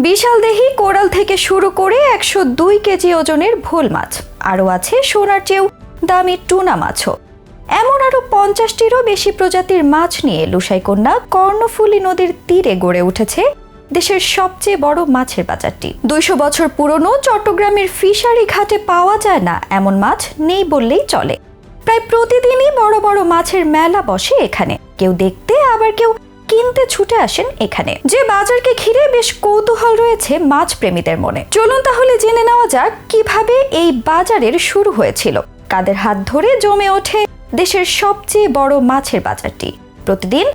বিশালদেহী coral থেকে শুরু করে 102 কেজি ওজনের ভোল মাছ, আরও আছে সোনার চেয়েও দামি টুনা মাছও। এমন আরও 50টিরও বেশি প্রজাতির মাছ নিয়ে লুসাইকন্যা কর্ণফুলী নদীর তীরে গড়ে উঠেছে দেশের সবচেয়ে বড় মাছের বাজারটি। 200 বছর পুরনো চট্টগ্রামের ফিশারি ঘাটে পাওয়া যায় না এমন মাছ নেই বললেই চলে। প্রায় প্রতিদিনই বড় বড় মাছের মেলা বসে এখানে, কেউ দেখতে আবার কেউ কিনতে ছুটে আসেন এখানে। যে বাজারকে ঘিরে বেশ কৌতূহল রয়েছে মাছ প্রেমীদের মনে। চলুন তাহলে জেনে নেওয়া যাক কিভাবে এই বাজারের শুরু হয়েছিল, কাদের হাত ধরে জমে ওঠে দেশের সবচেয়ে বড় মাছের বাজারটি, প্রতিদিন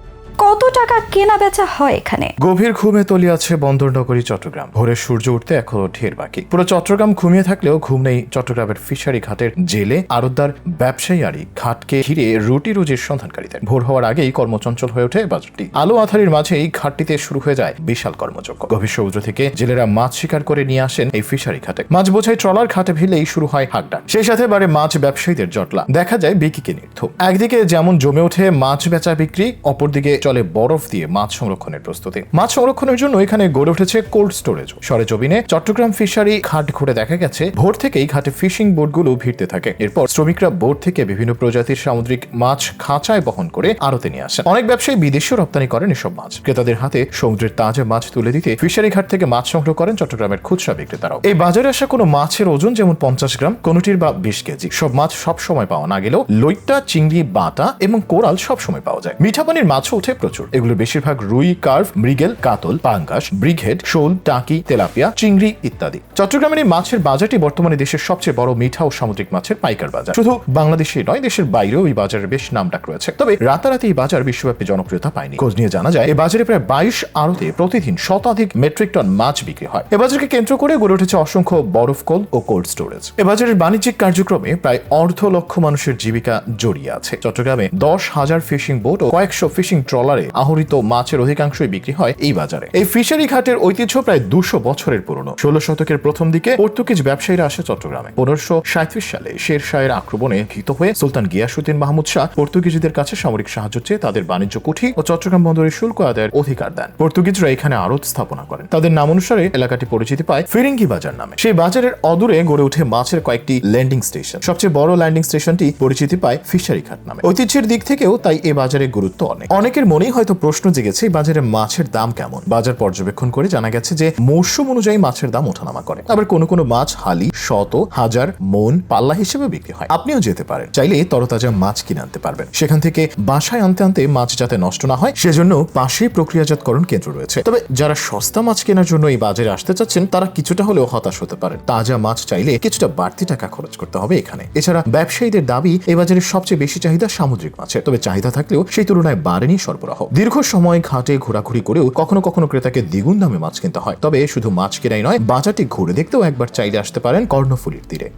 কত টাকা কেনা বেচা হয় এখানে। গভীর ঘুমে তলিয়ে আছে বন্দরনগরী চট্টগ্রাম। ভোরে সূর্য উঠতে এখনো ঢের বাকি। পুরো চট্টগ্রাম ঘুমিয়ে থাকলেও ঘুম নেই চট্টগ্রামের ফিশারি ঘাটের জেলে, আড়তদার, ব্যবসায়ী আড়ি, ঘাটকে ঘিরে রুটি রুজির সন্ধানকারীদের। ভোর হওয়ার আগেই কর্মচঞ্চল হয়ে ওঠে বাজারটি। আলো আঁধারির মাঝেই ঘাটটিতে শুরু হয়ে যায় বিশাল কর্মযজ্ঞ। গভীর সমুদ্র থেকে জেলেরা মাছ শিকার করে নিয়ে আসেন এই ফিশারি ঘাটে। মাছ বোঝাই ট্রলার ঘাটে ভিড়লেই শুরু হয় হাঁকডাক। সেই সাথে বাড়ে মাছ ব্যবসায়ীদের জটলা। দেখা যায় বিকিকে নির্ধ। একদিকে যেমন জমে ওঠে মাছ বেচা বিক্রি, অপরদিকে চলে বরফ দিয়ে মাছ সংরক্ষণের প্রস্তুতি। মাছ সংরক্ষণের জন্য এখানে গড়ে উঠেছে কোল্ড স্টোরেজ। সরেজমিনে চট্টগ্রাম ফিশারি ঘাট ঘুরে দেখা গেছে ভোর থেকেই ঘাটে ফিশিং বোটগুলো ভিড়তে থাকে। এরপর শ্রমিকরা বোট থেকে বিভিন্ন প্রজাতির সামুদ্রিক মাছ খাঁচায় বহন করে আড়তে নিয়ে আসেন। অনেক ব্যবসায়ী বিদেশেও রপ্তানি করেন এসব মাছ। ক্রেতাদের হাতে সমুদ্রের তাজা মাছ তুলে দিতে ফিশারি ঘাট থেকে মাছ সংগ্রহ করেন চট্টগ্রামের খুচরা বিক্রেতারাও। এই বাজারে আসা কোনো মাছের ওজন যেমন 50 গ্রাম, কোনোটির বা 20 কেজি। সব মাছ সব সময় পাওয়া না গেলেও লইট্টা, চিংড়ি, বাটা এবং কোরাল সব সময় পাওয়া যায়। মিঠা পানির মাছও ওঠে প্রচুর। এগুলো বেশিরভাগ রুই, কার্ভ, মৃগেল, কাতল, পাঙ্গাস, ব্রিগহেড, শোল, টাকি, তেলাপিয়া, চিংড়ি ইত্যাদি। চট্টগ্রামের এই মাছের বাজারটি বর্তমানে দেশের সবচেয়ে বড় মিঠা ও সামুদ্রিক মাছের পাইকার বাজার। শুধু বাংলাদেশে নয়, দেশের বাইরেও এই বাজারের বেশ নামডাক রয়েছে। তবে রাতারাতি এই বাজার বিশ্বব্যাপী জনপ্রিয়তা পায়নি। খোঁজ নিয়ে জানা যায় এই বাজারে প্রায় 22 আড়তে প্রতিদিন শতাধিক মেট্রিক টন মাছ বিক্রি হয়। এ বাজারকে কেন্দ্র করে গড়ে উঠেছে অসংখ্য বরফকল ও কোল্ড স্টোরেজ। এ বাজারের বাণিজ্যিক কার্যক্রমে প্রায় 1.5 লক্ষ মানুষের জীবিকা জড়িয়ে আছে। চট্টগ্রামে 10,000 ফিশিং বোট ও কয়েকশো ফিশিং ট্রলারে আহরিত মাছের অধিকাংশই বিক্রি হয় এই বাজারে। এই ফিশারি ঘাটের ঐতিহ্য প্রায় 200 বছরের পুরনো। 16 শতকের প্রথম দিকে পর্তুগিজ ব্যবসায়ীরা আসে চট্টগ্রামে। 1537 সালে শের শাহের আক্রমণে ভীত হয়ে সুলতান গিয়াসউদ্দিন মাহমুদ শাহ পর্তুগিজদের কাছে সামরিক সাহায্য চেয়ে তাদের বাণিজ্য কুঠি ও চট্টগ্রাম বন্দরের শুল্ক আদায়ের অধিকার দেন। পর্তুগিজরা এখানে আড়ত স্থাপনা করেন। তাদের নাম অনুসারে এলাকাটি পরিচিতি পায় ফিরিঙ্গি বাজার নামে। সেই বাজারের অদূরে গড়ে ওঠে মাছের কয়েকটি ল্যান্ডিং স্টেশন। সবচেয়ে বড় ল্যান্ডিং স্টেশনটি পরিচিতি পায় ফিশারি ঘাট নামে। ঐতিহ্যের দিক থেকেও তাই এ বাজারের গুরুত্ব অনেক। অনেকের মনেই হয়তো প্রশ্ন জেগেছে এই বাজারে মাছের দাম কেমন। বাজার পর্যবেক্ষণ করে জানা গেছে যে মৌসুম অনুযায়ী মাছের দাম ওঠানামা করে। আবার কোনো কোনো মাছ হালি, শত, হাজার, মন, পাল্লা হিসেবে বিক্রি হয়। আপনিও যেতে পারেন, চাইলে তরতাজা মাছ কিনে আনতে পারবেন। সেখান থেকে বাসায় আনতে আনতে মাছ যাতে নষ্ট না হয় সেজন্য পাশেই প্রক্রিয়াজাতকরণ কেন্দ্র রয়েছে। তবে যারা সস্তা মাছ কেনার জন্য এই বাজারে আসতে চাচ্ছেন তারা কিছুটা হলেও হতাশ হতে পারেন। তাজা মাছ চাইলে কিছুটা বাড়তি টাকা খরচ করতে হবে এখানে। এছাড়া ব্যবসায়ীদের দাবি এই বাজারের সবচেয়ে বেশি চাহিদা সামুদ্রিক মাছের। তবে চাহিদা থাকলেও সেই তুলনায় বাড়েনি সরবরাহ। দীর্ঘ সময় ঘাটে ঘোরাঘুরি করেও কখনো কখনো ক্রেতাকে দ্বিগুণ দামে মাছ কিনতে হয়। তবে শুধু মাছ কেনাই নয়, বাজারটি ঘুরে দেখতেও একবার চাইলে আসতে পারেন কর্ণফুলীর তীরে।